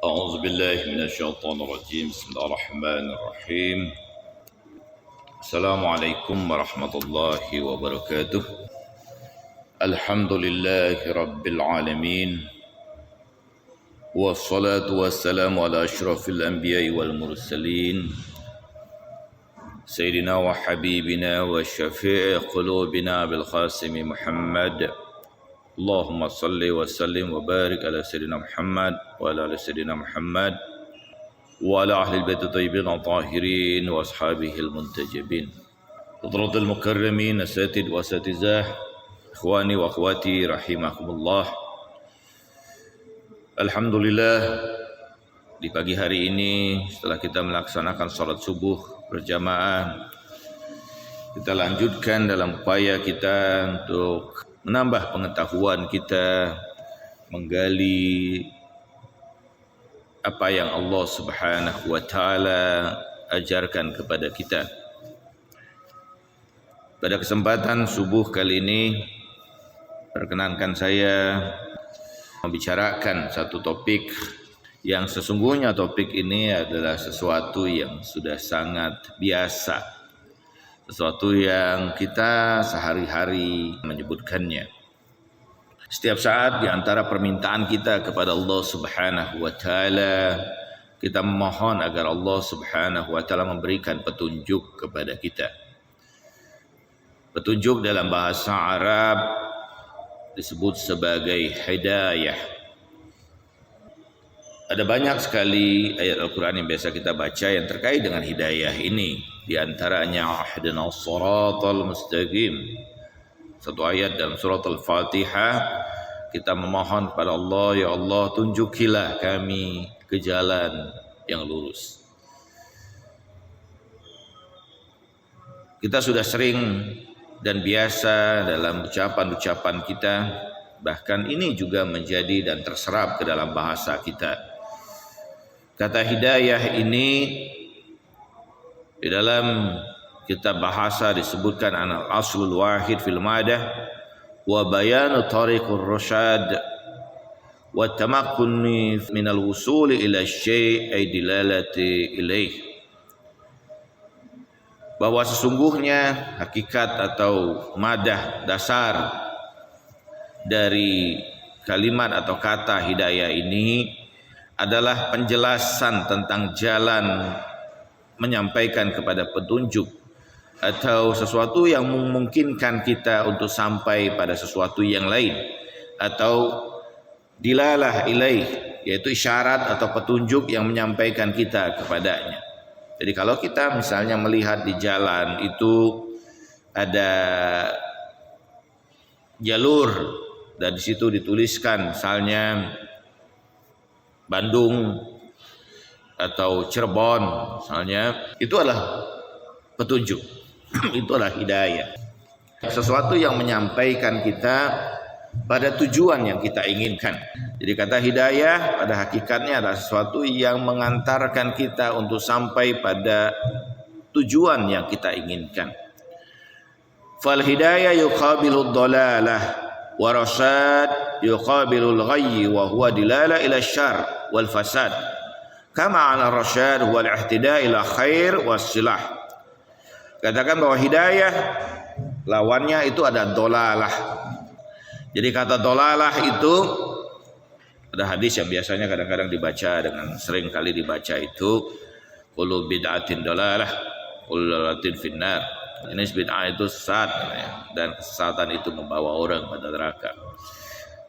أعوذ بالله من الشيطان الرجيم بسم الله الرحمن الرحيم السلام عليكم ورحمة الله وبركاته الحمد لله رب العالمين والصلاة والسلام على أشرف الأنبياء والمرسلين سيدنا وحبيبنا وشفيع قلوبنا بالقاسم محمد اللهم صل وسلم وبارك على سيدنا محمد وعلى آل سيدنا محمد وعلى أهل البيت الطيبين الطاهرين وأصحابه المنتجبين حضرات المكرمين أساتذة وأساتذة إخواني وأخواتي رحمكم الله. Alhamdulillah, di pagi hari ini setelah kita melaksanakan salat subuh berjamaah, kita lanjutkan dalam upaya kita untuk menambah pengetahuan kita, menggali apa yang Allah Subhanahu wa taala ajarkan kepada kita. Pada kesempatan subuh kali ini, perkenankan saya membicarakan satu topik yang sesungguhnya topik ini adalah sesuatu yang sudah sangat biasa, sesuatu yang kita sehari-hari menyebutkannya. Setiap saat di antara permintaan kita kepada Allah Subhanahu wa taala, kita memohon agar Allah Subhanahu wa taala memberikan petunjuk kepada kita. Petunjuk dalam bahasa Arab disebut sebagai hidayah. Ada banyak sekali ayat Al-Quran yang biasa kita baca yang terkait dengan hidayah ini. Di antaranya ihdinas siratal mustaqim. Satu ayat dalam surat Al-Fatihah, kita memohon kepada Allah, ya Allah tunjukilah kami ke jalan yang lurus. Kita sudah sering dan biasa dalam ucapan-ucapan kita, bahkan ini juga menjadi dan terserap ke dalam bahasa kita. Kata hidayah ini di dalam kitab bahasa disebutkan al-aslul wahid fil madah wa bayanu tariqur rasyad wa tamakkuni min al-wusul ila syai' ay dilalati ilaih. Bahwa sesungguhnya hakikat atau madah dasar dari kalimat atau kata hidayah ini adalah penjelasan tentang jalan menyampaikan kepada petunjuk atau sesuatu yang memungkinkan kita untuk sampai pada sesuatu yang lain, atau dilalah ilaih, yaitu isyarat atau petunjuk yang menyampaikan kita kepadanya. Jadi kalau kita misalnya melihat di jalan itu ada jalur dan di situ dituliskan misalnya Bandung atau Cirebon misalnya, itu adalah petunjuk. Itu adalah hidayah. Sesuatu yang menyampaikan kita pada tujuan yang kita inginkan. Jadi kata hidayah pada hakikatnya adalah sesuatu yang mengantarkan kita untuk sampai pada tujuan yang kita inginkan. Fal hidayah yuqabilu dhalalah wa rasyad yuqabilu al-ghayy wa huwa dilala ila syarr wal fasad. Kama ala rasyad huwa al-ihtida ila khair was silah. Katakan bahwa hidayah lawannya itu ada dolalah. Jadi kata dolalah itu ada hadis yang biasanya kadang-kadang dibaca dengan sering kali dibaca itu kullu bid'atin dolalah kullu dolalatin finnar. Ini bid'ah itu sesat dan kesesatan itu membawa orang pada neraka.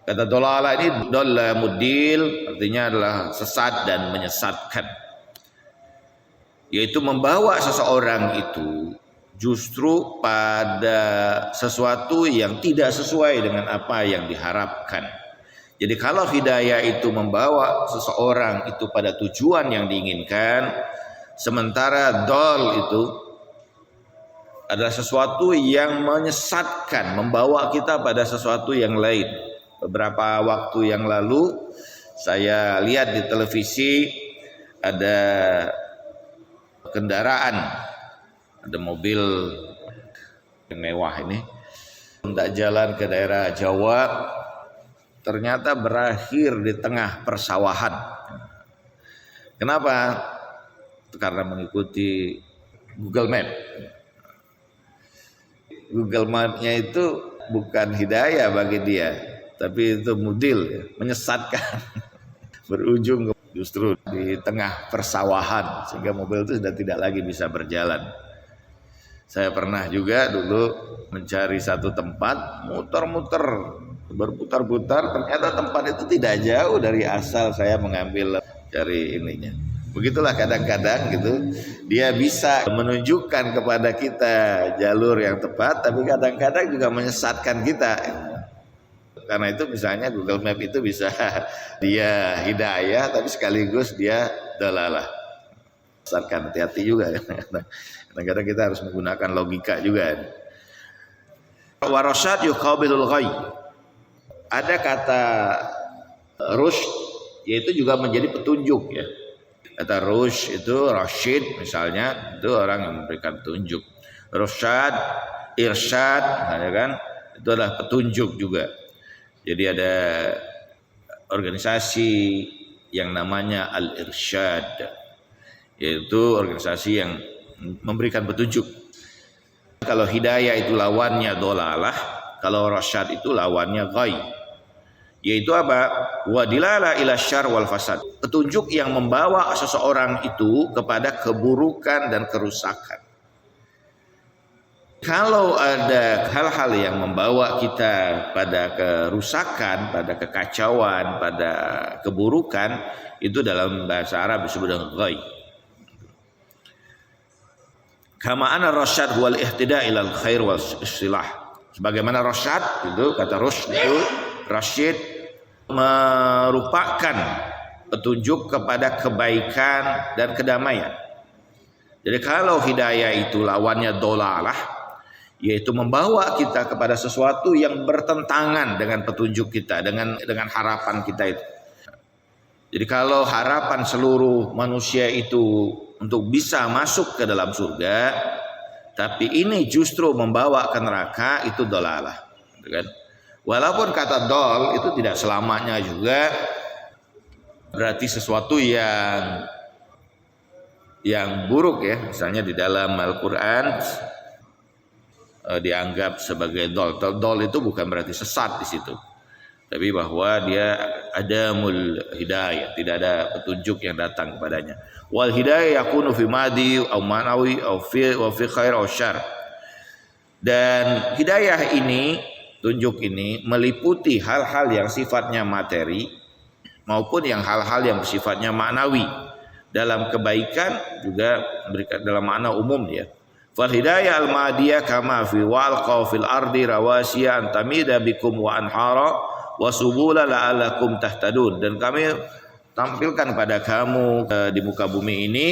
Kata dolalah ini dolla mudil, artinya adalah sesat dan menyesatkan, yaitu membawa seseorang itu justru pada sesuatu yang tidak sesuai dengan apa yang diharapkan. Jadi kalau hidayah itu membawa seseorang itu pada tujuan yang diinginkan, sementara dol itu adalah sesuatu yang menyesatkan, membawa kita pada sesuatu yang lain. Beberapa waktu yang lalu saya lihat di televisi ada kendaraan, ada mobil yang mewah ini hendak jalan ke daerah Jawa, ternyata berakhir di tengah persawahan. Kenapa? Karena mengikuti Google Map. Google Map-nya itu bukan hidayah bagi dia, tapi itu mudil, menyesatkan. Berujung justru di tengah persawahan, sehingga mobil itu sudah tidak lagi bisa berjalan. Saya pernah juga dulu mencari satu tempat, muter-muter, berputar-putar, ternyata tempat itu tidak jauh dari asal saya mengambil cari ininya. Begitulah kadang-kadang gitu, dia bisa menunjukkan kepada kita jalur yang tepat, tapi kadang-kadang juga menyesatkan kita. Karena itu misalnya Google Map itu bisa dia hidayah, tapi sekaligus dia dalalah. Menyesatkan, hati-hati juga. Kadang-kadang kita harus menggunakan logika juga. Warasyad yuqabilul ghay. Ada kata rusyd, yaitu juga menjadi petunjuk ya. Kata rusyd itu rasyid misalnya, itu orang yang memberikan petunjuk. Rusyad, irsyad, ya kan? Itu adalah petunjuk juga. Jadi ada organisasi yang namanya Al-Irsyad, yaitu organisasi yang memberikan petunjuk. Kalau hidayah itu lawannya dolalah, kalau rasyad itu lawannya ghay. Yaitu apa? Wadilala ila syarr wal fasad. Petunjuk yang membawa seseorang itu kepada keburukan dan kerusakan. Kalau ada hal-hal yang membawa kita pada kerusakan, pada kekacauan, pada keburukan, itu dalam bahasa Arab disebut dengan ghay. Kama anna rasyad wal ihtida ilal khair wal istilah. Sebagaimana rasyad itu, kata rusyd itu, rasyid merupakan petunjuk kepada kebaikan dan kedamaian. Jadi kalau hidayah itu lawannya dolalah, yaitu membawa kita kepada sesuatu yang bertentangan dengan petunjuk kita, dengan harapan kita itu. Jadi kalau harapan seluruh manusia itu untuk bisa masuk ke dalam surga, tapi ini justru membawa ke neraka, itu dolalah, gitu kan? Walaupun kata dol itu tidak selamanya juga berarti sesuatu yang buruk ya. Misalnya di dalam Al-Quran dianggap sebagai dol. Dol itu bukan berarti sesat di situ, tapi bahwa dia adamul hidayah, tidak ada petunjuk yang datang kepadanya. Wal hidayah yakunu fi madi au manawi au fi khair au syarr. Dan hidayah ini, tunjuk ini meliputi hal-hal yang sifatnya materi maupun yang hal-hal yang sifatnya maknawi. Dalam kebaikan juga dalam makna umum ya. Fal hidayah al madiyah kama fi walqa fil ardi rawasiya an tamida bikum wa anhara wa subula la'allakum tahtadun. Dan kami tampilkan pada kamu di muka bumi ini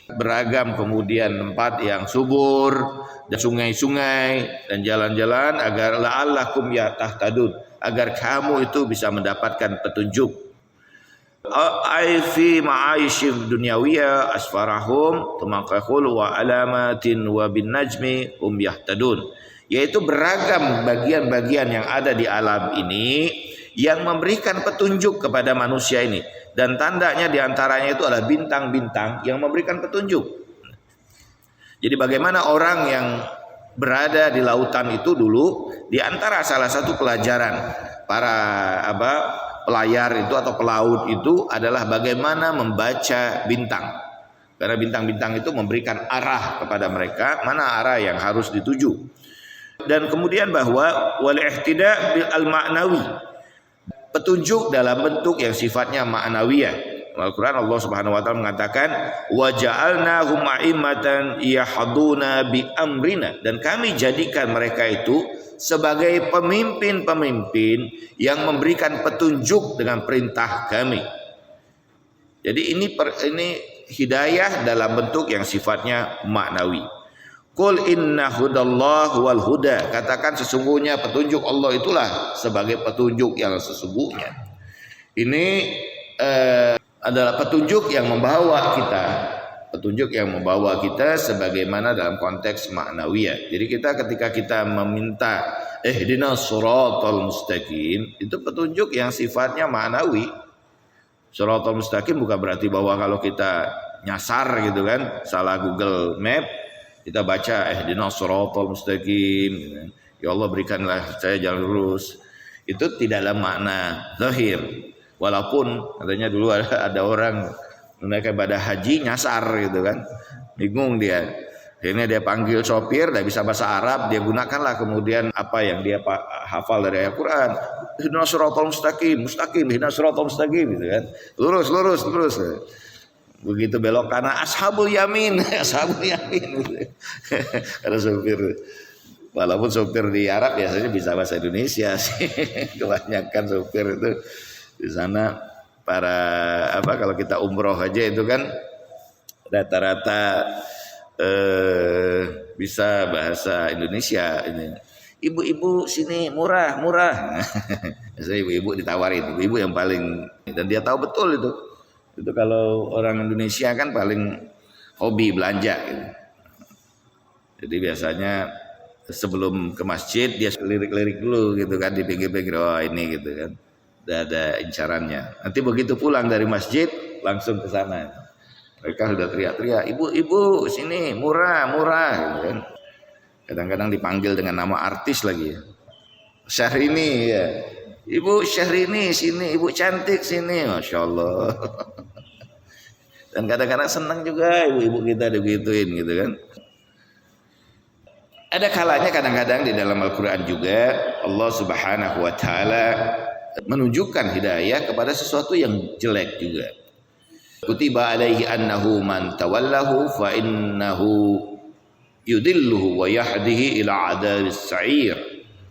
beragam kemudian tempat yang subur dan sungai-sungai dan jalan-jalan agar la'allakum ya tahtadun, agar kamu itu bisa mendapatkan petunjuk. Ai fi ma'aisyid dunyawiyah asfarahum tumakahul wa alamatin wa bin najmi yahtadun. Yaitu beragam bagian-bagian yang ada di alam ini yang memberikan petunjuk kepada manusia ini, dan tandanya diantaranya itu adalah bintang-bintang yang memberikan petunjuk. Jadi bagaimana orang yang berada di lautan itu dulu, di antara salah satu pelajaran para pelayar itu atau pelaut itu adalah bagaimana membaca bintang. Karena bintang-bintang itu memberikan arah kepada mereka, mana arah yang harus dituju. Dan kemudian bahwa wal ihtida bil al ma'nawi, petunjuk dalam bentuk yang sifatnya ma'nawiyah. Al-Quran Allah Subhanahu wa taala mengatakan wa ja'alnahum a'immatan yahduna bi amrina, dan kami jadikan mereka itu sebagai pemimpin-pemimpin yang memberikan petunjuk dengan perintah kami. Jadi ini hidayah dalam bentuk yang sifatnya maknawi. Qul inna hudallahu wal huda, katakan sesungguhnya petunjuk Allah itulah sebagai petunjuk yang sesungguhnya. Ini adalah petunjuk yang membawa kita sebagaimana dalam konteks maknawiyah. Jadi ketika kita meminta ihdinas shiratal mustaqim, itu petunjuk yang sifatnya maknawi. Shiratal mustaqim bukan berarti bahwa kalau kita nyasar gitu kan, salah Google Map, kita baca ihdinas shiratal mustaqim gitu kan. Ya Allah berikanlah saya jalan lurus. Itu tidak dalam makna zahir. Walaupun katanya dulu ada orang menunaikan ibadah haji nyasar gitu kan. Bingung dia. Akhirnya dia panggil sopir, dia bisa bahasa Arab, dia gunakanlah kemudian apa yang dia hafal dari Al-Quran. Ihdinas shiratal mustaqim, ihdinas shiratal mustaqim gitu kan. Lurus. Begitu belok kanan, ashabul yamin. Ada sopir. Walaupun sopir di Arab biasanya bisa bahasa Indonesia sih. Kebanyakan sopir itu di sana kalau kita umroh aja itu kan rata-rata bisa bahasa Indonesia ini. Ibu-ibu sini murah. Biasanya ibu-ibu ditawarin, ibu-ibu yang paling, dan dia tahu betul itu. Itu kalau orang Indonesia kan paling hobi belanja gitu. Jadi biasanya sebelum ke masjid dia lirik-lirik dulu gitu kan di pinggir-pinggir, oh ini gitu kan. Udah ada incarannya. Nanti begitu pulang dari masjid langsung ke sana. Mereka sudah teriak-teriak, ibu sini murah gitu kan. Kadang-kadang dipanggil dengan nama artis lagi ya. Syahrini ya. Ibu Syahrini sini, ibu cantik sini, Masya Allah. Dan kadang-kadang senang juga ibu-ibu kita digituin gitu kan. Ada kalanya kadang-kadang di dalam Al-Quran juga Allah Subhanahu wa Ta'ala menunjukkan hidayah kepada sesuatu yang jelek juga. Kutiba alaihi annahu man tawallahu fa innahu yudilluhu wa yahdihi ila adabis sa'ir.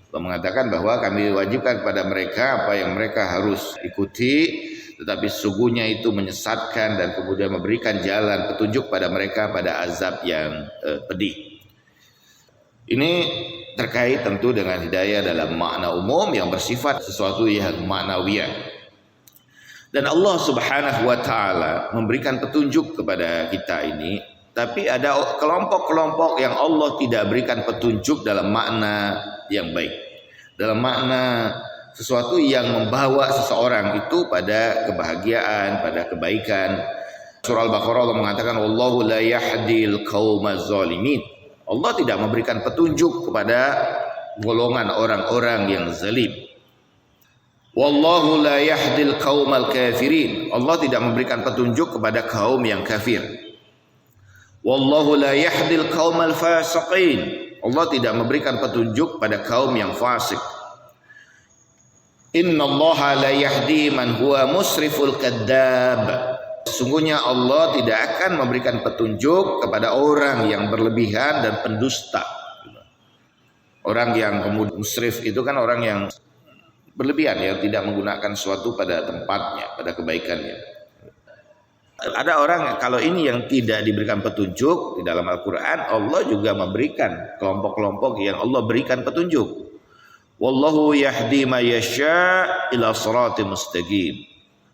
Allah mengatakan bahwa kami wajibkan kepada mereka apa yang mereka harus ikuti, tetapi sesungguhnya itu menyesatkan dan kemudian memberikan jalan petunjuk pada mereka pada azab yang pedih. Ini terkait tentu dengan hidayah dalam makna umum yang bersifat sesuatu yang maknawiyah. Dan Allah Subhanahu wa Ta'ala memberikan petunjuk kepada kita ini, tapi ada kelompok-kelompok yang Allah tidak berikan petunjuk dalam makna yang baik, dalam makna sesuatu yang membawa seseorang itu pada kebahagiaan, pada kebaikan. Surah Al-Baqarah Allah mengatakan wallahu la yahdil qaumaz zalimin. Allah tidak memberikan petunjuk kepada golongan orang-orang yang zalim. Wallahu la yahdil qaumal kafirin. Allah tidak memberikan petunjuk kepada kaum yang kafir. Wallahu la yahdil qaumal fasiqin. Allah tidak memberikan petunjuk pada kaum yang fasik. Innallaha la yahdi man huwa musriful kadzdzab. Sesungguhnya Allah tidak akan memberikan petunjuk kepada orang yang berlebihan dan pendusta. Orang yang kemudian musrif itu kan orang yang berlebihan ya, tidak menggunakan sesuatu pada tempatnya, pada kebaikannya. Ada orang kalau ini yang tidak diberikan petunjuk di dalam Al-Quran, Allah juga memberikan kelompok-kelompok yang Allah berikan petunjuk. Wallahu yahdi ma yasha ila siratim mustaqim.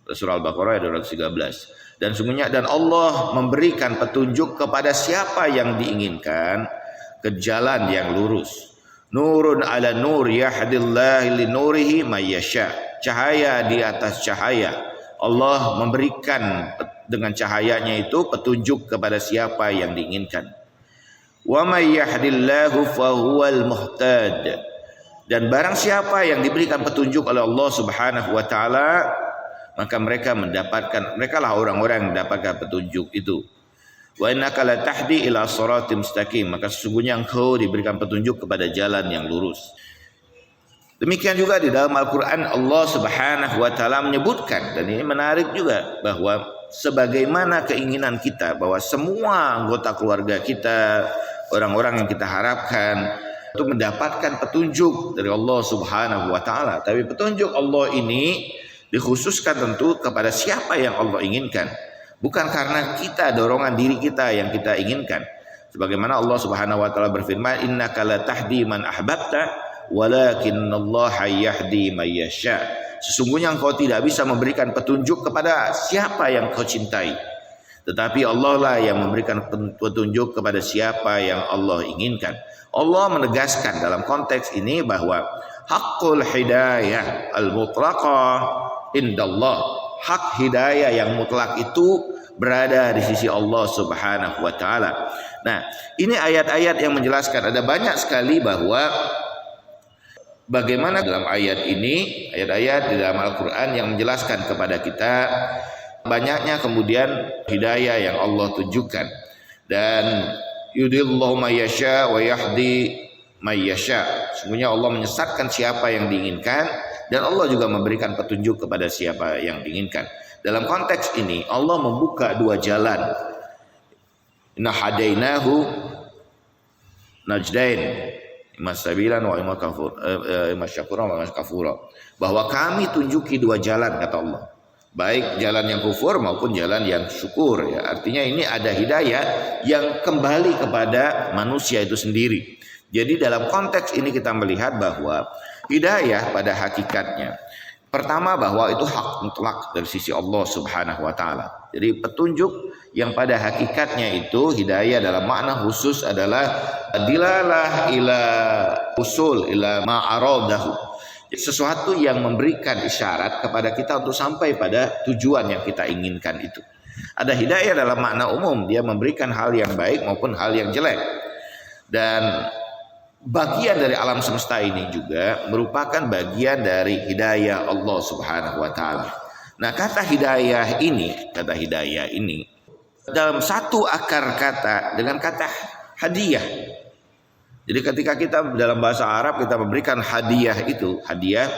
Surah Al-Baqarah ayat 213. Dan sungguhnya dan Allah memberikan petunjuk kepada siapa yang diinginkan ke jalan yang lurus. Nurun ala nur yahdillahu li nurihi may yasha. Cahaya di atas cahaya. Allah memberikan dengan cahayanya itu petunjuk kepada siapa yang diinginkan. Wa may yahdillahu fahuwal muhtad. Dan barang siapa yang diberikan petunjuk oleh Allah Subhanahu wa Ta'ala, maka mereka lah orang-orang yang mendapatkan petunjuk itu. Wa innaka la tahdi ila siratim mustaqim. Maka sesungguhnya engkau diberikan petunjuk kepada jalan yang lurus. Demikian juga di dalam Al-Quran Allah Subhanahu wa Ta'ala menyebutkan, dan ini menarik juga, bahwa sebagaimana keinginan kita bahwa semua anggota keluarga kita, orang-orang yang kita harapkan itu mendapatkan petunjuk dari Allah Subhanahu wa Ta'ala. Tapi petunjuk Allah ini dikhususkan tentu kepada siapa yang Allah inginkan. Bukan karena kita, dorongan diri kita yang kita inginkan. Sebagaimana Allah Subhanahu wa Ta'ala berfirman, innaka la tahdi man ahbabta walakinallaha yahdi man yasha. Sesungguhnya engkau tidak bisa memberikan petunjuk kepada siapa yang kau cintai, tetapi Allah lah yang memberikan petunjuk kepada siapa yang Allah inginkan. Allah menegaskan dalam konteks ini bahwa haqqul hidayah al-mutlaqah indallah. hak hidayah yang mutlak itu berada di sisi Allah Subhanahu wa taala. Nah, ini ayat-ayat yang menjelaskan, ada banyak sekali bahwa bagaimana dalam ayat ini, ayat-ayat di dalam Al-Qur'an yang menjelaskan kepada kita banyaknya kemudian hidayah yang Allah tunjukkan. Dan yudhillahu may yasha wa yahdi may yasha. Sesungguhnya Allah menyesatkan siapa yang diinginkan dan Allah juga memberikan petunjuk kepada siapa yang diinginkan. Dalam konteks ini Allah membuka dua jalan. Inna hadainahu najdain, imma sabilan wa imma kafur, imma syakuran wa imma kafura. Bahwa kami tunjuki dua jalan, kata Allah. Baik jalan yang kufur maupun jalan yang syukur, ya. Artinya ini ada hidayah yang kembali kepada manusia itu sendiri. Jadi dalam konteks ini kita melihat bahwa hidayah pada hakikatnya, pertama bahwa itu hak mutlak dari sisi Allah Subhanahu wa taala. Jadi petunjuk yang pada hakikatnya itu hidayah dalam makna khusus adalah dilalah ila usul ila ma'aradahu. Sesuatu yang memberikan isyarat kepada kita untuk sampai pada tujuan yang kita inginkan itu. Ada hidayah dalam makna umum, dia memberikan hal yang baik maupun hal yang jelek. Dan bagian dari alam semesta ini juga merupakan bagian dari hidayah Allah Subhanahu wa taala. Nah, kata hidayah ini dalam satu akar kata dengan kata hadiah. Jadi ketika kita dalam bahasa Arab kita memberikan hadiah itu, hadiah,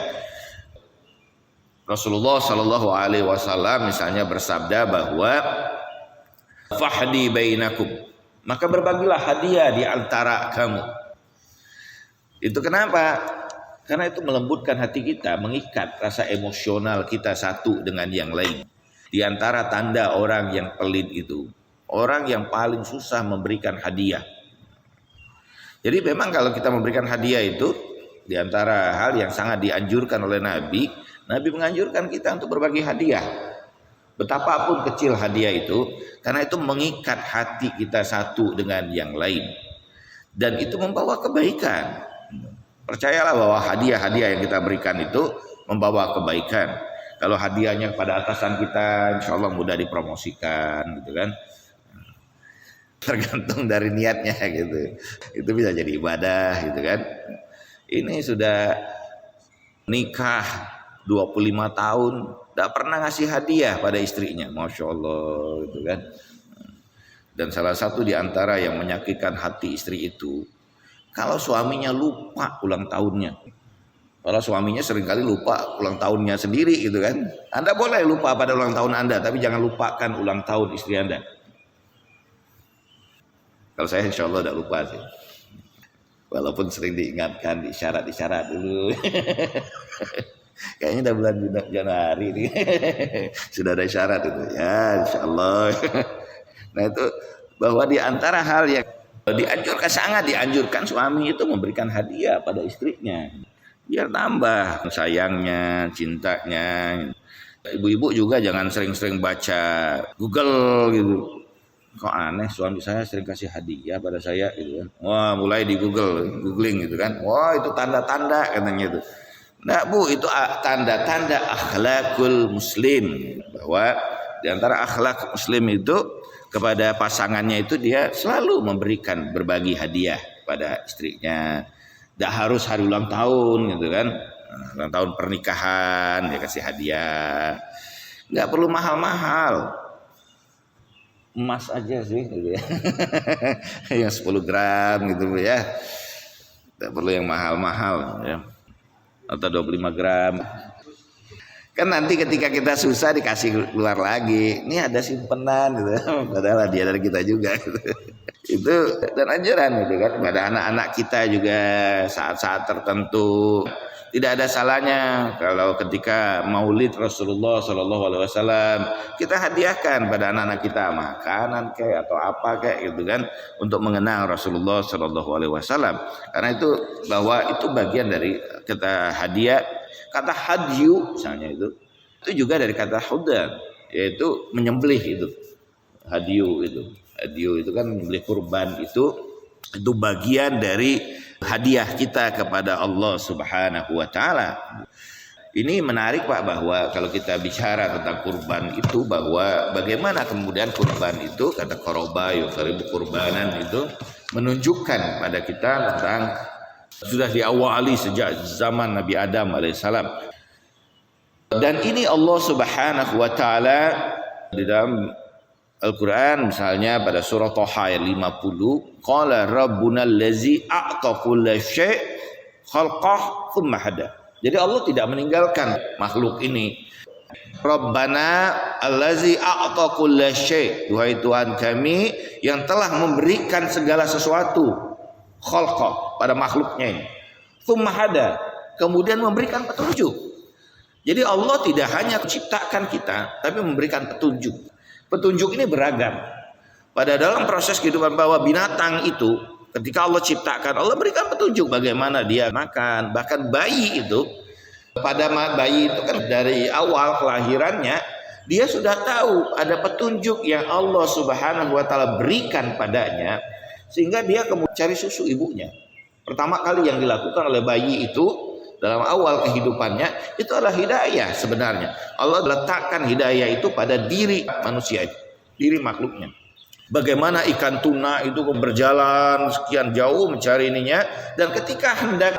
Rasulullah Shallallahu Alaihi Wasallam misalnya bersabda bahwa fahdi bainakum, maka berbagilah hadiah di antara kamu. Itu kenapa? Karena itu melembutkan hati kita, mengikat rasa emosional kita satu dengan yang lain. Di antara tanda orang yang pelit itu, orang yang paling susah memberikan hadiah. Jadi memang kalau kita memberikan hadiah itu, di antara hal yang sangat dianjurkan oleh Nabi menganjurkan kita untuk berbagi hadiah. Betapapun kecil hadiah itu, karena itu mengikat hati kita satu dengan yang lain. Dan itu membawa kebaikan. Percayalah bahwa hadiah-hadiah yang kita berikan itu membawa kebaikan. Kalau hadiahnya kepada atasan kita, insya Allah mudah dipromosikan, gitu kan. Tergantung dari niatnya gitu. Itu bisa jadi ibadah gitu kan. Ini sudah nikah 25 tahun tidak pernah ngasih hadiah pada istrinya, Masya Allah gitu kan. Dan salah satu di antara yang menyakitkan hati istri itu, kalau suaminya lupa ulang tahunnya. Kalau suaminya seringkali lupa ulang tahunnya sendiri gitu kan. Anda boleh lupa pada ulang tahun Anda, tapi jangan lupakan ulang tahun istri Anda. Kalau saya insya Allah tidak lupa sih. Walaupun sering diingatkan, isyarat-isyarat dulu. Kayaknya udah bulan Januari nih. Sudah ada isyarat itu. Ya insya Allah. Nah itu bahwa di antara hal yang dianjurkan, sangat dianjurkan suami itu memberikan hadiah pada istrinya. Biar tambah sayangnya, cintanya. Ibu-ibu juga jangan sering-sering baca Google gitu. Kok aneh suami saya sering kasih hadiah pada saya gitu kan. Wah, mulai di googling gitu kan. Wah, itu tanda-tanda katanya itu. Nah, Bu, itu tanda-tanda akhlakul muslim, bahwa di antara akhlak muslim itu kepada pasangannya itu dia selalu memberikan berbagi hadiah pada istrinya. Tidak harus hari ulang tahun gitu kan. Ulang tahun pernikahan dia kasih hadiah. Nggak perlu mahal-mahal. Emas aja sih gitu ya. Yang 10 gram gitu ya. Tidak perlu yang mahal-mahal ya. Atau 25 gram. Kan nanti ketika kita susah dikasih keluar lagi. Ini ada simpenan gitu. Padahal dia dari kita juga gitu. Itu dan anjuran gitu kan pada anak-anak kita juga saat-saat tertentu. Tidak ada salahnya kalau ketika Maulid Rasulullah SAW kita hadiahkan pada anak-anak kita makanan kayak atau apa kayak gitu kan untuk mengenang Rasulullah SAW. Karena itu bahwa itu bagian dari kata hadiah, kata hadyu misalnya itu juga dari kata hudan, yaitu menyembelih itu. Hadyu itu kan menyembelih kurban itu bagian dari hadiah kita kepada Allah Subhanahu wa taala. Ini menarik Pak, bahwa kalau kita bicara tentang kurban itu, bahwa bagaimana kemudian kurban itu, kata qoroba yuqribu kurbanan, itu menunjukkan pada kita tentang sudah diawali sejak zaman Nabi Adam alaihissalam. Dan ini Allah Subhanahu wa taala di dalam Al-Quran, misalnya pada surah Thaha ayat 50, qala rabbuna allazi a'ta kulla syai' khalqah tsumma hada. Jadi Allah tidak meninggalkan makhluk ini. Rabbana allazi a'ta kulla syai', duhai Tuhan kami yang telah memberikan segala sesuatu, khalqah, pada makhluknya ini. Tsumma hada, kemudian memberikan petunjuk. Jadi Allah tidak hanya menciptakan kita, tapi memberikan petunjuk. Petunjuk ini beragam. Pada dalam proses kehidupan bahwa binatang itu, ketika Allah ciptakan, Allah berikan petunjuk bagaimana dia makan. Bahkan bayi itu, pada bayi itu kan dari awal kelahirannya, dia sudah tahu ada petunjuk yang Allah Subhanahu wa taala berikan padanya, sehingga dia kemudian cari susu ibunya. Pertama kali yang dilakukan oleh bayi itu dalam awal kehidupannya itu adalah hidayah sebenarnya. Allah letakkan hidayah itu pada diri manusia itu, diri makhluknya. Bagaimana ikan tuna itu berjalan sekian jauh mencari ininya, dan ketika hendak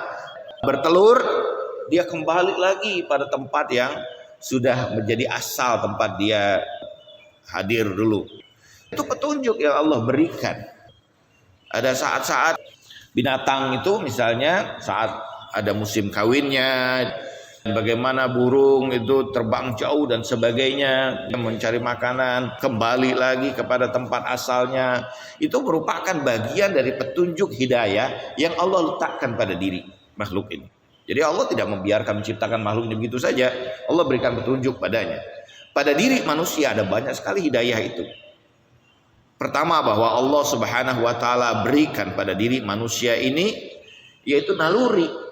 bertelur, dia kembali lagi pada tempat yang sudah menjadi asal tempat dia hadir dulu. Itu petunjuk yang Allah berikan. Ada saat-saat binatang itu misalnya saat ada musim kawinnya, bagaimana burung itu terbang jauh dan sebagainya, mencari makanan, kembali lagi kepada tempat asalnya. Itu merupakan bagian dari petunjuk hidayah yang Allah letakkan pada diri makhluk ini. Jadi Allah tidak membiarkan menciptakan makhluk ini begitu saja. Allah berikan petunjuk padanya. Pada diri manusia ada banyak sekali hidayah itu. Pertama, bahwa Allah Subhanahu wa taala berikan pada diri manusia ini yaitu naluri.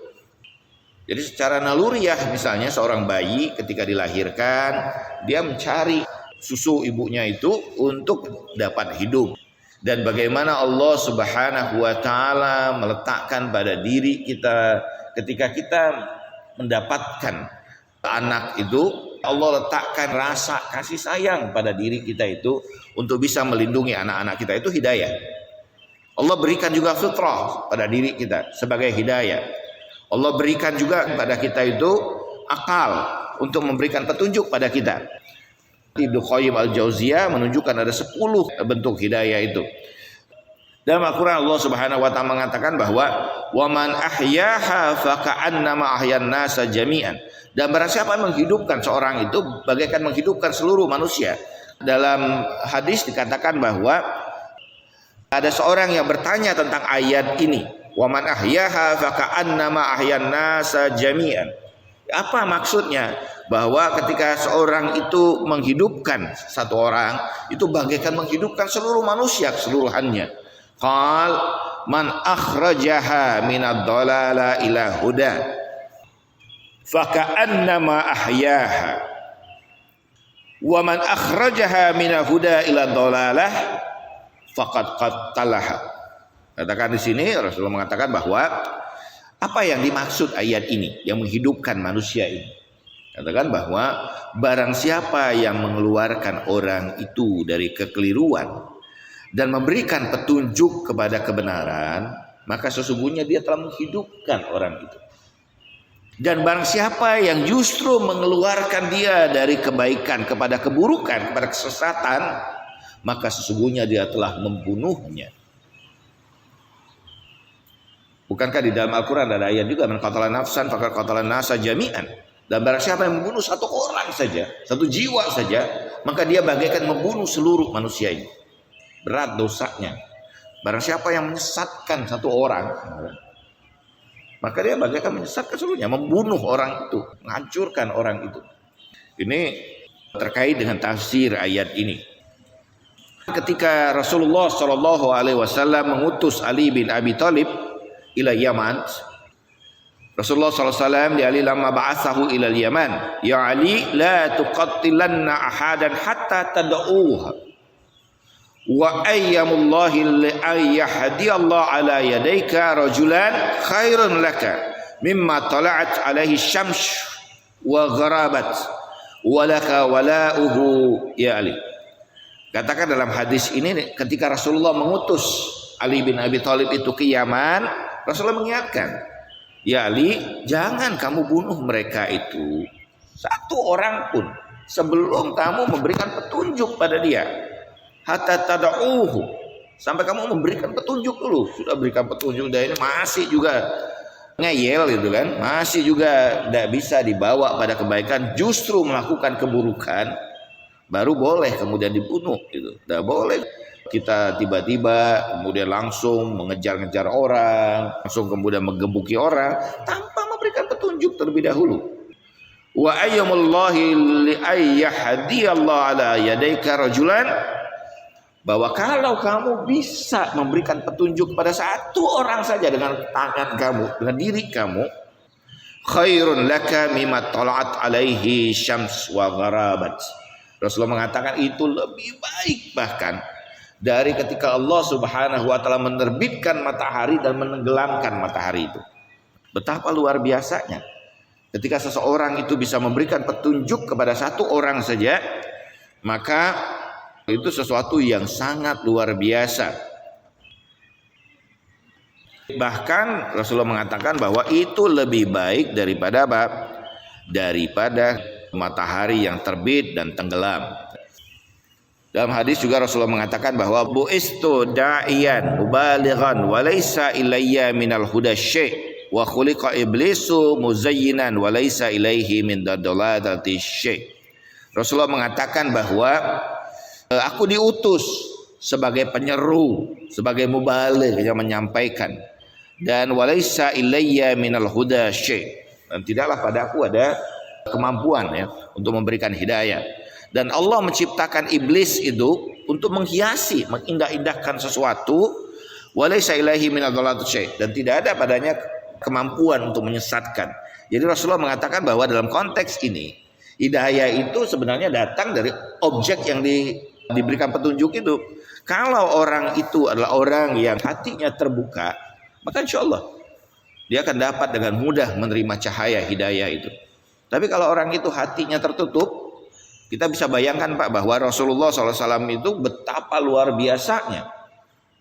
Jadi secara naluriah, misalnya seorang bayi ketika dilahirkan, dia mencari susu ibunya itu untuk dapat hidup. Dan bagaimana Allah Subhanahu wa taala meletakkan pada diri kita ketika kita mendapatkan anak itu, Allah letakkan rasa kasih sayang pada diri kita itu untuk bisa melindungi anak-anak kita, itu hidayah. Allah berikan juga fitrah pada diri kita sebagai hidayah. Allah berikan juga kepada kita itu akal untuk memberikan petunjuk pada kita. Ibnu Qayyim al-Jauziyah menunjukkan ada 10 bentuk hidayah itu. Dalam Al-Quran Allah Subhanahu wa taala mengatakan bahwa waman ahyaha faka'annama ahyan nasa jami'an. Dan barang siapa yang menghidupkan seorang itu bagaikan menghidupkan seluruh manusia. Dalam hadis dikatakan bahwa ada seorang yang bertanya tentang ayat ini. Waman ahyaha faka'annama ahyan nasa jami'an. Apa maksudnya? Bahwa ketika seorang itu menghidupkan satu orang, itu bagaikan menghidupkan seluruh manusia keseluruhannya. Qal man akhrajaha minad dhalala ila huda faka'annama ahyaha. Wa man akhrajaha minal huda ila dhalalah faqad qattalaha. Katakan di sini Rasulullah mengatakan bahwa apa yang dimaksud ayat ini yang menghidupkan manusia ini. Katakan bahwa barang siapa yang mengeluarkan orang itu dari kekeliruan dan memberikan petunjuk kepada kebenaran, maka sesungguhnya dia telah menghidupkan orang itu. Dan barang siapa yang justru mengeluarkan dia dari kebaikan kepada keburukan, kepada kesesatan, maka sesungguhnya dia telah membunuhnya. Bukankah di dalam Al-Quran ada ayat juga, man qatala nafsan faqad qatala nasa jami'an. Dan barang siapa yang membunuh satu orang saja, satu jiwa saja, maka dia bagaikan membunuh seluruh manusia ini. Berat dosanya. Barang siapa yang menyesatkan satu orang, maka dia bagaikan menyesatkan seluruhnya, membunuh orang itu, menghancurkan orang itu. Ini terkait dengan tafsir ayat ini. Ketika Rasulullah SAW mengutus Ali bin Abi Thalib ila Yaman, Rasulullah SAW di Ali lama ba'athahu ila Yaman, ya Ali la tuqattilanna ahadan hatta tad'uha wa ayyamullahi ayyahdi Allah ala yadayka rajulan khairun laka mimma tala'at alaihi syams wa gharabat walaka wala'uhu ya Ali. Katakan dalam hadis ini ketika Rasulullah mengutus Ali bin Abi Thalib itu ke Yaman, Rasulullah mengingatkan, ya Ali, jangan kamu bunuh mereka itu satu orang pun sebelum kamu memberikan petunjuk pada dia. Hatta tad'uhu, sampai kamu memberikan petunjuk dulu. Sudah berikan petunjuk dan ini masih juga ngeyel gitu kan, masih juga tidak bisa dibawa pada kebaikan, justru melakukan keburukan, baru boleh kemudian dibunuh gitu. Tidak boleh kita tiba-tiba kemudian langsung mengejar-ngejar orang, langsung kemudian menggebuki orang tanpa memberikan petunjuk terlebih dahulu. Wa ayyamullahi li ayyahdiyallahu ala yadaika rajulan, bahwa kalau kamu bisa memberikan petunjuk pada satu orang saja dengan tangan kamu, dengan diri kamu, khairun laka mimma tala'at alaihi syams wa gharabat. Rasulullah mengatakan itu lebih baik bahkan dari ketika Allah Subhanahu wa taala menerbitkan matahari dan menenggelamkan matahari itu. Betapa luar biasanya ketika seseorang itu bisa memberikan petunjuk kepada satu orang saja, maka itu sesuatu yang sangat luar biasa. Bahkan Rasulullah mengatakan bahwa itu lebih baik daripada apa? Daripada matahari yang terbit dan tenggelam. Dalam hadis juga Rasulullah mengatakan bahwa bu'istu da'iyan mubalighan wa laisa ilayya minal huda syai' wa khuliqa iblisu muzayyinan wa laisa ilaihi min dalalati syai'. Rasulullah mengatakan bahwa aku diutus sebagai penyeru, sebagai mubaligh yang menyampaikan, dan walaisa ilayya minal huda syai', dan tidaklah padaku ada kemampuan ya untuk memberikan hidayah. Dan Allah menciptakan iblis itu untuk menghiasi, mengindah-indahkan sesuatu, walaisa ilaihi minal dalalati syai', dan tidak ada padanya kemampuan untuk menyesatkan. Jadi Rasulullah mengatakan bahwa dalam konteks ini hidayah itu sebenarnya datang dari objek yang diberikan petunjuk itu. Kalau orang itu adalah orang yang hatinya terbuka, maka insya Allah dia akan dapat dengan mudah menerima cahaya hidayah itu. Tapi kalau orang itu hatinya tertutup, kita bisa bayangkan Pak bahwa Rasulullah SAW itu betapa luar biasanya,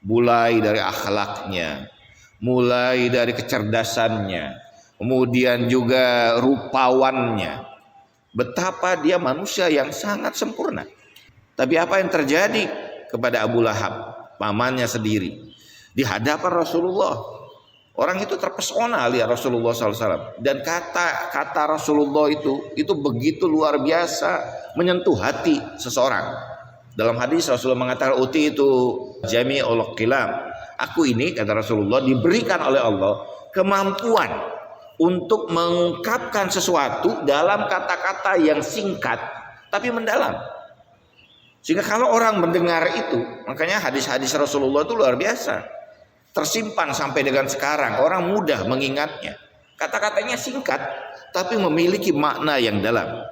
mulai dari akhlaknya, mulai dari kecerdasannya, kemudian juga rupawannya, betapa dia manusia yang sangat sempurna. Tapi apa yang terjadi kepada Abu Lahab, pamannya sendiri, di hadapan Rasulullah? Orang itu terpesona lihat Rasulullah SAW. Dan kata Rasulullah itu begitu luar biasa, menyentuh hati seseorang. Dalam hadis Rasulullah mengatakan, uti itu jami'ul qilam. Aku ini, kata Rasulullah, diberikan oleh Allah kemampuan untuk mengungkapkan sesuatu dalam kata-kata yang singkat tapi mendalam. Sehingga kalau orang mendengar itu, makanya hadis-hadis Rasulullah itu luar biasa, tersimpan sampai dengan sekarang, orang mudah mengingatnya. Kata-katanya singkat tapi memiliki makna yang dalam.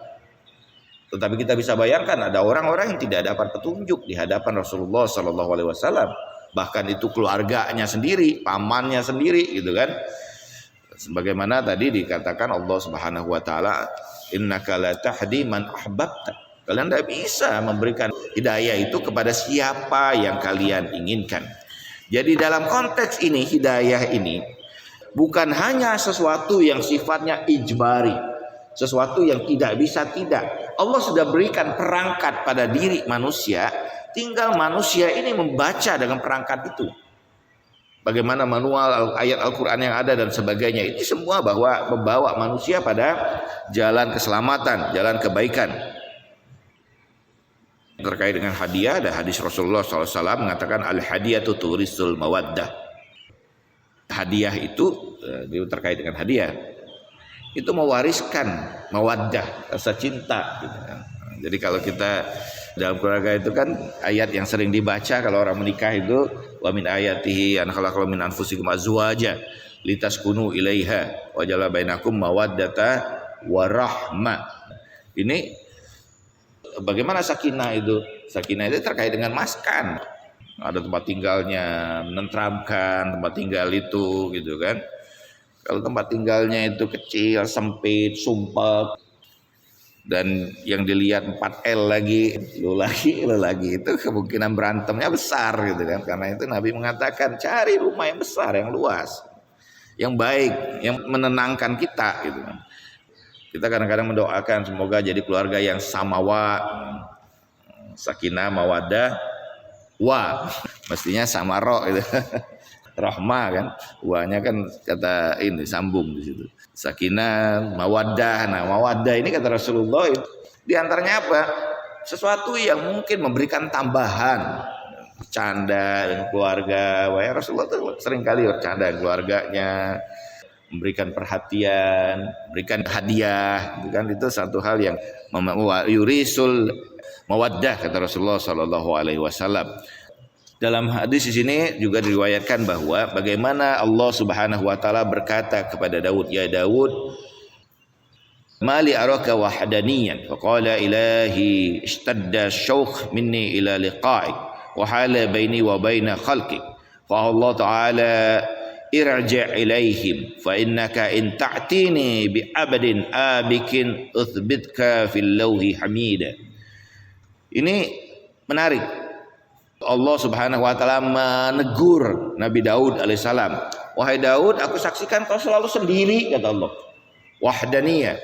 Tetapi kita bisa bayangkan ada orang-orang yang tidak dapat petunjuk di hadapan Rasulullah SAW. Bahkan itu keluarganya sendiri, pamannya sendiri gitu kan. Sebagaimana tadi dikatakan Allah Subhanahu wa taala, innaka la tahdi man ahbabta. Kalian tidak bisa memberikan hidayah itu kepada siapa yang kalian inginkan. Jadi dalam konteks ini, hidayah ini bukan hanya sesuatu yang sifatnya ijbari, sesuatu yang tidak bisa tidak. Allah sudah berikan perangkat pada diri manusia, tinggal manusia ini membaca dengan perangkat itu. Bagaimana manual ayat Al-Quran yang ada dan sebagainya, ini semua bahwa membawa manusia pada jalan keselamatan, jalan kebaikan. Terkait dengan hadiah, ada hadis Rasulullah SAW mengatakan al-hadiyatu turisul mawaddah. Hadiah itu terkait dengan hadiah itu mewariskan mawaddah, rasa cinta gitu kan. Jadi kalau kita dalam keluarga itu kan ayat yang sering dibaca kalau orang menikah itu, wa min ayatihi an khalaqakum min anfusikum azwaja litaskunu ilaiha wa ja'ala bainakum mawaddata wa rahmah. Ini bagaimana sakinah itu? Sakinah itu terkait dengan maskan. Ada tempat tinggalnya, menenteramkan tempat tinggal itu gitu kan. Kalau tempat tinggalnya itu kecil, sempit, sumpek, dan yang dilihat 4L lagi, lu lagi itu kemungkinan berantemnya besar gitu kan. Karena itu Nabi mengatakan cari rumah yang besar, yang luas, yang baik, yang menenangkan kita gitu kan. Kita kadang-kadang mendoakan semoga jadi keluarga yang samawa, sakinah, mawaddah, mestinya samaro gitu. Rahmah kan, wanya kan kata ini sambung di situ. Sakinah, mawaddah. Nah, mawaddah ini kata Rasulullah di antaranya apa? Sesuatu yang mungkin memberikan tambahan, bercanda dengan keluarga. Wah, Rasulullah tuh sering kali bercanda dengan keluarganya, memberikan perhatian, memberikan hadiah, gitu kan. Itu satu hal yang yurisul mawaddah kata Rasulullah sallallahu alaihi wasallam. Dalam hadis di sini juga diriwayatkan bahwa bagaimana Allah Subhanahu wa taala berkata kepada Daud, "Ya Daud, mali araka wahdaniyan." Faqala ilahi ishtadda syauq minni ila liqa'ik wa hala baini wa baina khalqik. Fa Allah taala irji' ilaihim fa innaka in ta'tini bi abadin abikin uthbitka fil lawhi hamida. Ini menarik. Allah Subhanahu wa taala menegur Nabi Daud alaihissalam. Wahai Daud, aku saksikan kau selalu sendiri, kata Allah. Wahdaniyah.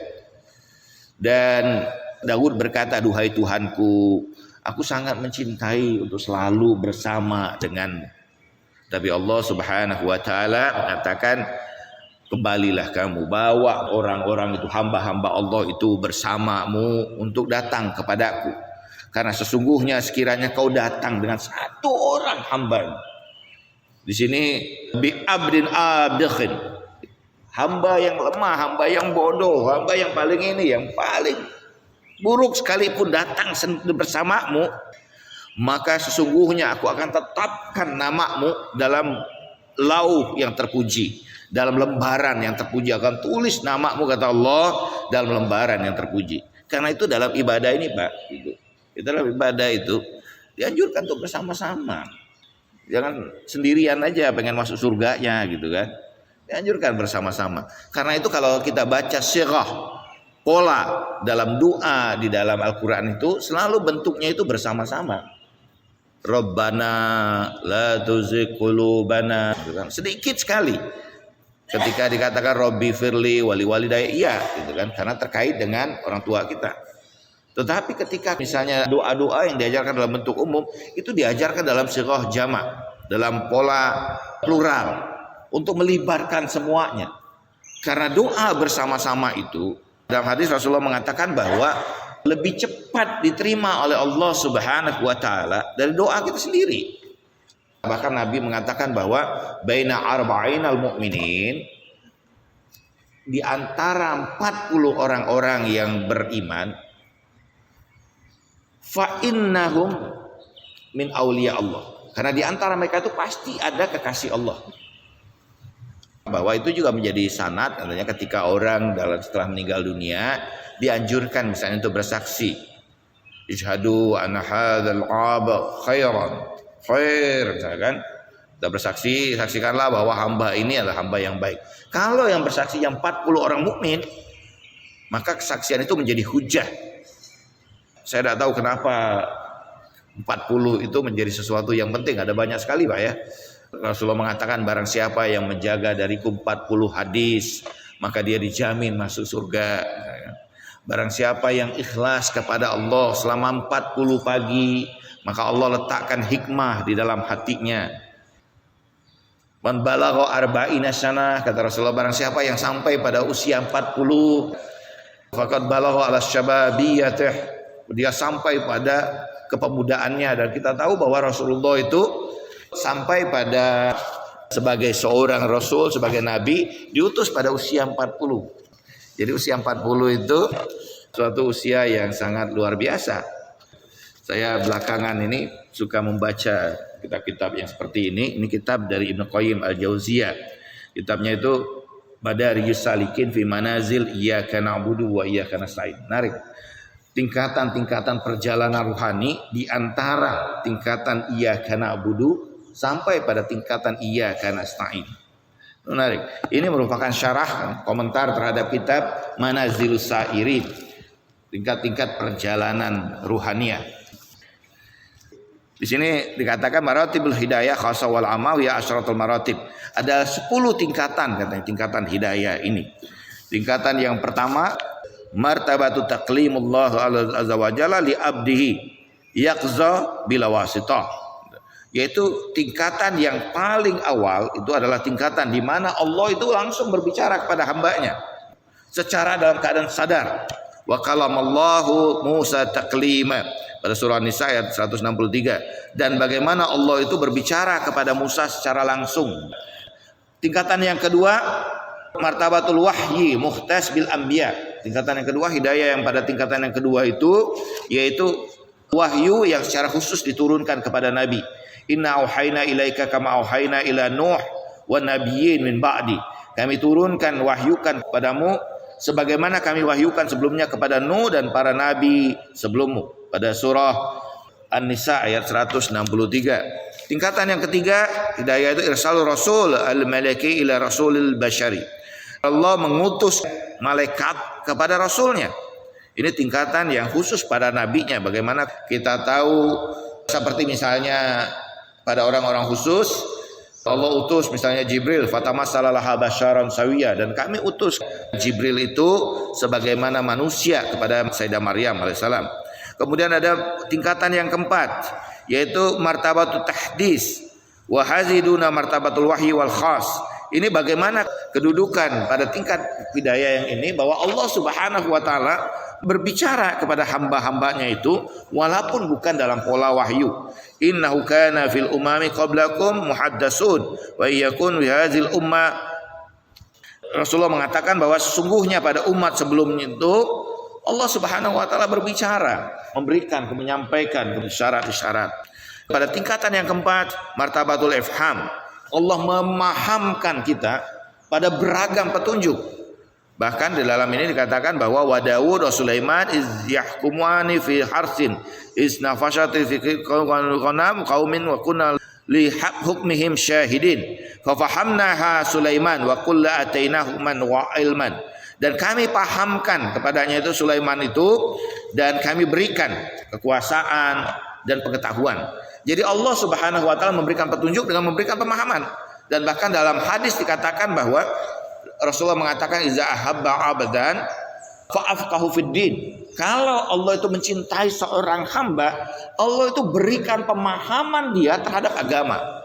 Dan Daud berkata, duhai Tuhanku, aku sangat mencintai untuk selalu bersama denganmu. Tapi Allah Subhanahu wa taala mengatakan, kembalilah kamu, bawa orang-orang itu, hamba-hamba Allah itu bersamamu untuk datang kepadaku. Karena sesungguhnya sekiranya kau datang dengan satu orang hamba, di sini bi abdin abikhin, hamba yang lemah, hamba yang bodoh, hamba yang paling ini, yang paling buruk sekalipun datang bersamamu, maka sesungguhnya aku akan tetapkan namamu dalam lauh yang terpuji, dalam lembaran yang terpuji, akan tulis namamu kata Allah dalam lembaran yang terpuji. Karena itu dalam ibadah ini Pak, gitu. Dalam ibadah itu dianjurkan untuk bersama-sama. Jangan sendirian aja pengen masuk surganya gitu kan. Dianjurkan bersama-sama. Karena itu kalau kita baca sirah, pola dalam doa di dalam Al-Quran itu selalu bentuknya itu bersama-sama. Rabbana la tuzigh qulubana, gitu kan. Sedikit sekali ketika dikatakan Robbi firli wali walidayya, iya gitu kan, karena terkait dengan orang tua kita. Tetapi ketika misalnya doa-doa yang diajarkan dalam bentuk umum itu diajarkan dalam sirah jamak, dalam pola plural untuk melibatkan semuanya. Karena doa bersama-sama itu dalam hadis Rasulullah mengatakan bahwa lebih cepat diterima oleh Allah Subhanahu wa taala dari doa kita sendiri. Bahkan Nabi mengatakan bahwa baina arba'inal mu'minin, di antara 40 orang-orang yang beriman, fa innahum min auliya Allah. Karena di antara mereka itu pasti ada kekasih Allah. Bahwa itu juga menjadi sanad, artinya ketika orang setelah meninggal dunia dianjurkan misalnya untuk bersaksi, isyhadu anna hadzal aba khair, misalkan kita bersaksi, saksikanlah bahwa hamba ini adalah hamba yang baik. Kalau yang bersaksi yang 40 orang mukmin, maka kesaksian itu menjadi hujah. Saya tidak tahu kenapa 40 itu menjadi sesuatu yang penting. Ada banyak sekali Pak ya. Rasulullah mengatakan barang siapa yang menjaga dariku 40 hadis, maka dia dijamin masuk surga. Barang siapa yang ikhlas kepada Allah selama 40 pagi, maka Allah letakkan hikmah di dalam hatinya. Man balagha arba'ina sanah, kata Rasulullah, barang siapa yang sampai pada usia 40, faqad balagha ala syababiyatih, dia sampai pada kepemudaannya. Dan kita tahu bahwa Rasulullah itu sampai pada sebagai seorang Rasul, sebagai Nabi, diutus pada usia 40. Jadi usia 40 itu suatu usia yang sangat luar biasa. Saya belakangan ini suka membaca kitab-kitab yang seperti ini. Ini kitab dari Ibnu Qayyim Al-Jauziyah. Kitabnya itu Madariyus Salikin fi Manazil Iyyaka Na'budu wa Iyyaka Nasta'in. Menarik. Tingkatan-tingkatan perjalanan rohani di antara tingkatan Iyyaka Na'budu sampai pada tingkatan Iyyaka Nasta'in. Menarik. Ini merupakan syarah komentar terhadap kitab Manazilus Sa'irin. tingkat-tingkat perjalanan ruhaniyah. Di sini dikatakan maratibul hidayah khassa wal amma ya asyratul maratib. Ada 10 tingkatan katanya, tingkatan hidayah ini. Tingkatan yang pertama, martabatu taqlimullah azza wa jalla li abdihi yaqza bila wasitah. Yaitu tingkatan yang paling awal itu adalah tingkatan di mana Allah itu langsung berbicara kepada hambanya secara dalam keadaan sadar. Wa kalamallahu Musa taklima pada surah Nisa ayat 163. Dan bagaimana Allah itu berbicara kepada Musa secara langsung. Tingkatan yang kedua, martabatul wahyi mukhtas bil anbiya. Tingkatan yang kedua, hidayah yang pada tingkatan yang kedua itu yaitu wahyu yang secara khusus diturunkan kepada Nabi. Inna auhayna ilaika kama auhayna ila Nuh wa nabiyyin min ba'di. Kami turunkan, wahyukan kepadamu sebagaimana kami wahyukan sebelumnya kepada Nuh dan para nabi sebelummu. Pada surah An-Nisa ayat 163. Tingkatan yang ketiga, hidayah itu irsalul rasul al-malaki ila rasulil bashari. Allah mengutus malaikat kepada rasulnya. Ini tingkatan yang khusus pada nabinya. Bagaimana kita tahu, seperti misalnya pada orang-orang khusus Allah utus misalnya Jibril, fatamassalaha basyaran sawiyya, dan kami utus Jibril itu sebagaimana manusia kepada Sayyidah Maryam alaihissalam. Kemudian ada tingkatan yang keempat, yaitu martabatut tahdis wa haziduna martabatul wahyi wal khas. Ini bagaimana kedudukan pada tingkat hidayah yang ini, bahwa Allah Subhanahu wa taala berbicara kepada hamba-hambanya itu walaupun bukan dalam pola wahyu. Innahu kana fil umami qablakum muhaddatsun wa iyakun fi hadzal ummah. Rasulullah mengatakan bahwa sesungguhnya pada umat sebelumnya itu Allah Subhanahu wa taala berbicara, memberikan, menyampaikan isyarat-isyarat. Pada tingkatan yang keempat, martabatul ifham. Allah memahamkan kita pada beragam petunjuk. Bahkan di dalam ini dikatakan bahwa wa Daud wa Sulaiman iz yahkumani fi harsin iz nafashati fi qanam qaumin wa kunna li hukmihim syahidin fa fahamnaha Sulaiman wa kullu atainahu man wa ilman. Dan kami pahamkan kepadanya itu Sulaiman itu, dan kami berikan kekuasaan dan pengetahuan. Jadi Allah Subhanahu wa taala memberikan petunjuk dengan memberikan pemahaman. Dan bahkan dalam hadis dikatakan bahwa Rasulullah mengatakan iza ahabba abadan fa'afqahu fid din. Kalau Allah itu mencintai seorang hamba, Allah itu berikan pemahaman dia terhadap agama.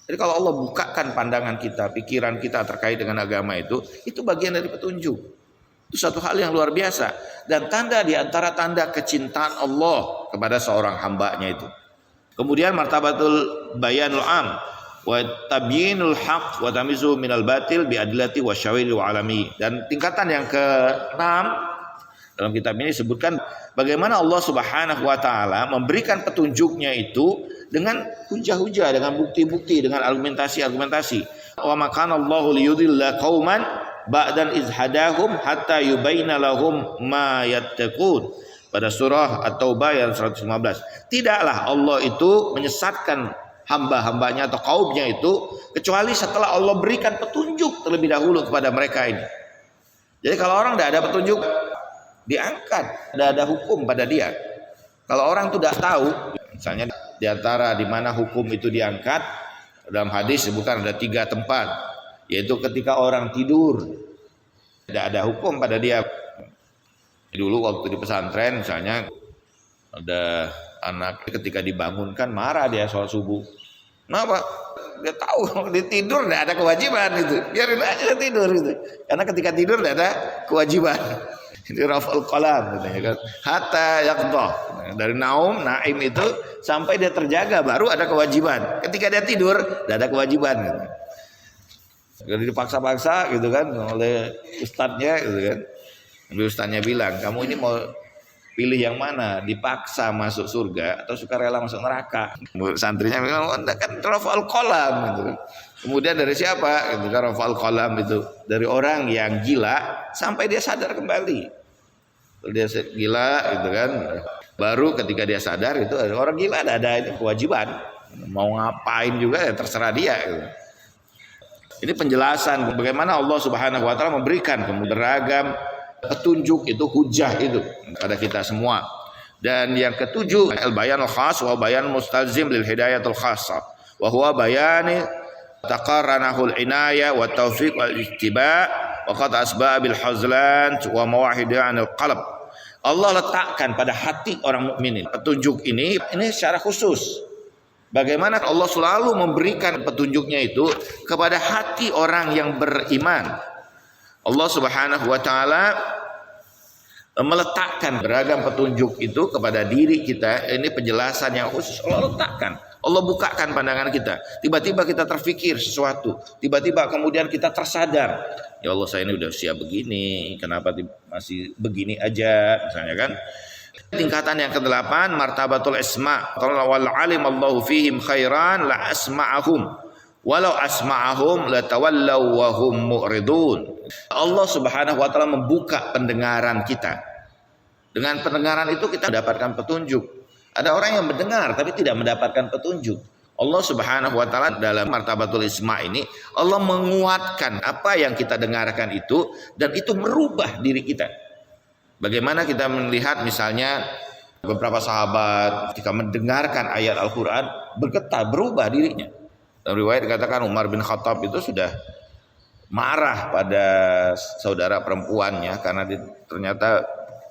Jadi kalau Allah bukakan pandangan kita, pikiran kita terkait dengan agama itu bagian dari petunjuk. Itu satu hal yang luar biasa, dan tanda di antara tanda kecintaan Allah kepada seorang hambanya itu. Kemudian martabatul bayanul am wa tabyinul haq wa tamizu minal batil bi adillati wa syawil wa alami. Dan tingkatan yang ke-6 dalam kitab ini disebutkan bagaimana Allah Subhanahu wa taala memberikan petunjuknya itu dengan hujah-hujah, dengan bukti-bukti, dengan argumentasi-argumentasi. Wa makana Allahu liyudilla qauman ba'dan iz hadahum hatta yubayyana lahum ma yattaqun. Pada surah At-Taubah ayat 115. Tidaklah Allah itu menyesatkan hamba-hambanya atau kaumnya itu kecuali setelah Allah berikan petunjuk terlebih dahulu kepada mereka ini. Jadi kalau orang tidak ada petunjuk, diangkat, tidak ada hukum pada dia. Kalau orang itu tidak tahu, misalnya di antara di mana hukum itu diangkat, dalam hadis disebutkan ada 3 tempat, yaitu ketika orang tidur, tidak ada hukum pada dia. Dulu waktu di pesantren misalnya ada anak ketika dibangunkan marah dia sholat subuh. Kenapa? Dia tahu dia tidur tidak ada kewajiban itu, biarin aja dia tidur gitu. Karena ketika tidur tidak ada kewajiban. Ini raf'ul qalam katanya kan. Hatta yaqdha. Dari naim itu sampai dia terjaga baru ada kewajiban. Ketika dia tidur tidak ada kewajiban gitu. Jadi dipaksa-paksa gitu kan oleh ustadznya gitu kan. Ustaznya bilang, kamu ini mau pilih yang mana? Dipaksa masuk surga atau sukarela masuk neraka? Santrinya bilang, kan rafa'ul qalam gitu. Kemudian dari siapa? Gitu kan rafa'ul qalam itu dari orang yang gila sampai dia sadar kembali. Kalau dia gila gitu kan, baru ketika dia sadar itu orang gila ada ini kewajiban. Mau ngapain juga ya terserah dia gitu. Ini penjelasan bagaimana Allah Subhanahu wa taala memberikan beragam petunjuk itu, hujah itu pada kita semua. Dan yang ketujuh, al-bayan al-khas wa bayan mustalzim lil hidayatul khassa wa huwa bayani taqarranahul inaya wa taufiq wal ittiba wa qad asba bil hazlan wa mawahidi anil qalb. Allah letakkan pada hati orang mukmin petunjuk ini secara khusus. Bagaimana Allah selalu memberikan petunjuknya itu kepada hati orang yang beriman. Allah Subhanahu wa taala meletakkan beragam petunjuk itu kepada diri kita. Ini penjelasan yang khusus Allah letakkan. Allah bukakan pandangan kita. Tiba-tiba kita terfikir sesuatu. Tiba-tiba kemudian kita tersadar. Ya Allah, saya ini udah usia begini, kenapa masih begini aja, misalnya kan. Tingkatan yang ke-8, martabatul isma. Wal alim Allahu fihim khairan la asma'ahum. Walau asma'ahum la tawallaw wa hum mu'ridun. Allah Subhanahu wa taala membuka pendengaran kita. Dengan pendengaran itu kita mendapatkan petunjuk. Ada orang yang mendengar tapi tidak mendapatkan petunjuk. Allah Subhanahu wa taala dalam martabatul isma ini Allah menguatkan apa yang kita dengarkan itu dan itu merubah diri kita. Bagaimana kita melihat misalnya beberapa sahabat ketika mendengarkan ayat Al-Qur'an bergetar, berubah dirinya. Dalam riwayat dikatakan Umar bin Khattab itu sudah marah pada saudara perempuannya karena ternyata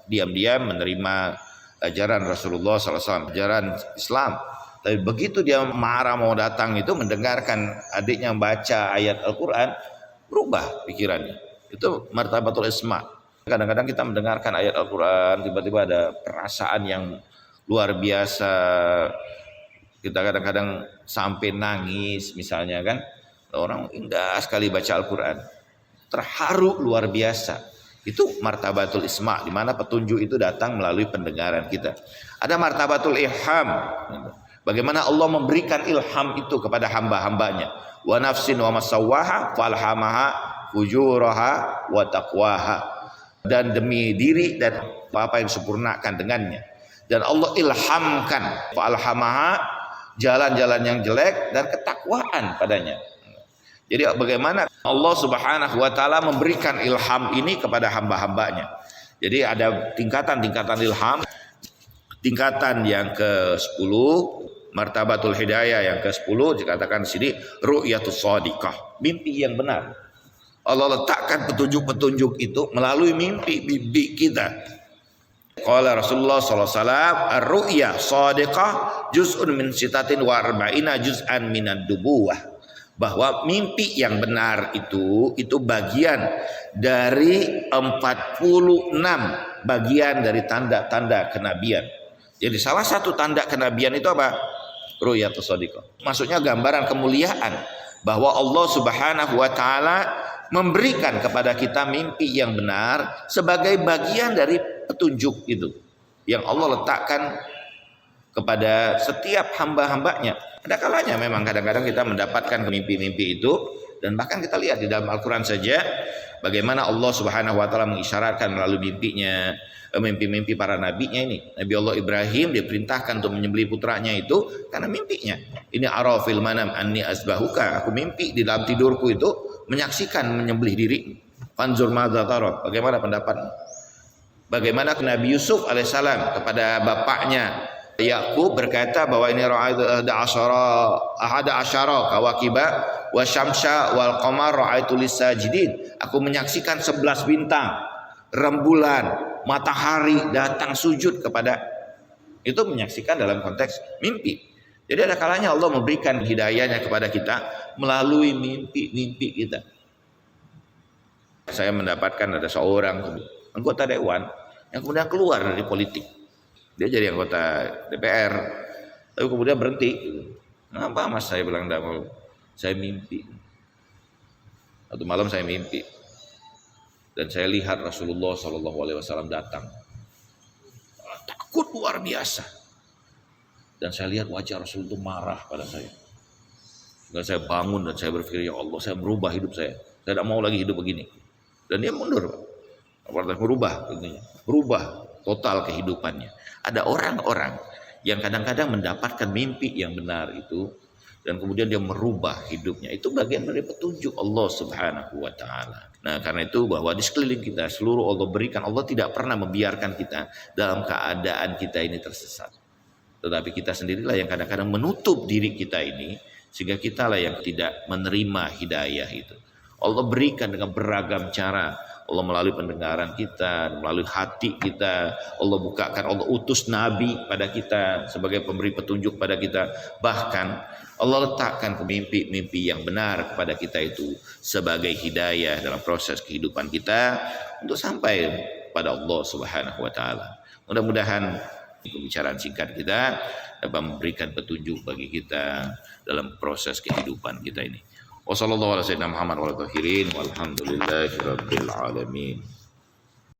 diam-diam menerima ajaran Rasulullah SAW, ajaran Islam. Tapi begitu dia marah mau datang itu mendengarkan adiknya baca ayat Al-Quran, berubah pikirannya. Itu martabatul isma. Kadang-kadang kita mendengarkan ayat Al-Quran, tiba-tiba ada perasaan yang luar biasa. Kita kadang-kadang sampai nangis misalnya kan. Orang indah sekali baca Al-Quran. Terharu luar biasa. Itu martabatul isma, di mana petunjuk itu datang melalui pendengaran kita. Ada martabatul ilham. Bagaimana Allah memberikan ilham itu kepada hamba-hambanya. Wa nafsin wa masawwaha falhamaha fujuraha wa taqwaha. Dan demi diri dan apa yang disempurnakan dengannya. Dan Allah ilhamkan falhamaha jalan-jalan yang jelek dan ketakwaan padanya. Jadi bagaimana Allah Subhanahu wa taala memberikan ilham ini kepada hamba-hambanya. Jadi ada tingkatan-tingkatan ilham. Tingkatan yang ke-10, martabatul hidayah yang ke-10 dikatakan di sini ru'yatus shadiqah, mimpi yang benar. Allah letakkan petunjuk-petunjuk itu melalui mimpi kita. Qala Rasulullah sallallahu alaihi wasallam, ar-ru'ya shadiqah juz'un min sitatin wa arba'ina juz'an minad nubuwah. Bahwa mimpi yang benar itu bagian dari 46 bagian dari tanda-tanda kenabian. Jadi salah satu tanda kenabian itu apa? Ru'yatus shadiqah. Maksudnya gambaran kemuliaan bahwa Allah Subhanahu wa taala memberikan kepada kita mimpi yang benar sebagai bagian dari petunjuk itu yang Allah letakkan kepada setiap hamba-hambanya. Ada kalanya memang kadang-kadang kita mendapatkan mimpi-mimpi itu, dan bahkan kita lihat di dalam Al-Quran saja bagaimana Allah Subhanahu wa taala mengisyaratkan melalui mimpinya, mimpi-mimpi para nabinya ini. Nabi Allah Ibrahim diperintahkan untuk menyembelih putranya itu karena mimpinya. Ini arafil manam anni asbahuka, aku mimpi di dalam tidurku itu menyaksikan menyembelih diri. Fanzur madza tara, bagaimana pendapatmu? Bagaimana Nabi Yusuf alaihissalam kepada bapaknya Yakub berkata bahwa ini ra'aitu ahada asyara kawakiba wa syamsa wal qamar ra'aitu lisajidin. Aku menyaksikan 11 bintang, rembulan, matahari datang sujud kepada. Itu menyaksikan dalam konteks mimpi. Jadi ada kalanya Allah memberikan hidayahnya kepada kita melalui mimpi-mimpi kita. Saya mendapatkan ada seorang anggota dewan yang kemudian keluar dari politik. Dia jadi anggota DPR, tapi kemudian berhenti. Kenapa mas? Saya bilang tidak mau. Saya mimpi. Satu malam saya mimpi dan saya lihat Rasulullah SAW datang. Takut luar biasa. Dan saya lihat wajah Rasul itu marah pada saya. Dan saya bangun dan saya berpikir, ya Allah, saya merubah hidup saya. Saya tidak mau lagi hidup begini. Dan dia mundur, merubah, berubah total kehidupannya. Ada orang-orang yang kadang-kadang mendapatkan mimpi yang benar itu dan kemudian dia merubah hidupnya. Itu bagian dari petunjuk Allah Subhanahu wa taala. Nah, karena itu bahwa di sekeliling kita seluruh Allah berikan, Allah tidak pernah membiarkan kita dalam keadaan kita ini tersesat. Tetapi kita sendirilah yang kadang-kadang menutup diri kita ini, sehingga kitalah yang tidak menerima hidayah itu. Allah berikan dengan beragam cara. Allah melalui pendengaran kita, melalui hati kita. Allah bukakan, Allah utus Nabi pada kita sebagai pemberi petunjuk pada kita. Bahkan Allah letakkan mimpi-mimpi yang benar kepada kita itu sebagai hidayah dalam proses kehidupan kita untuk sampai pada Allah Subhanahu wa taala. Mudah-mudahan pembicaraan singkat kita dapat memberikan petunjuk bagi kita dalam proses kehidupan kita ini. Wassalamualaikum warahmatullahi wabarakatuh. Walhamdulillahirabbil alamin.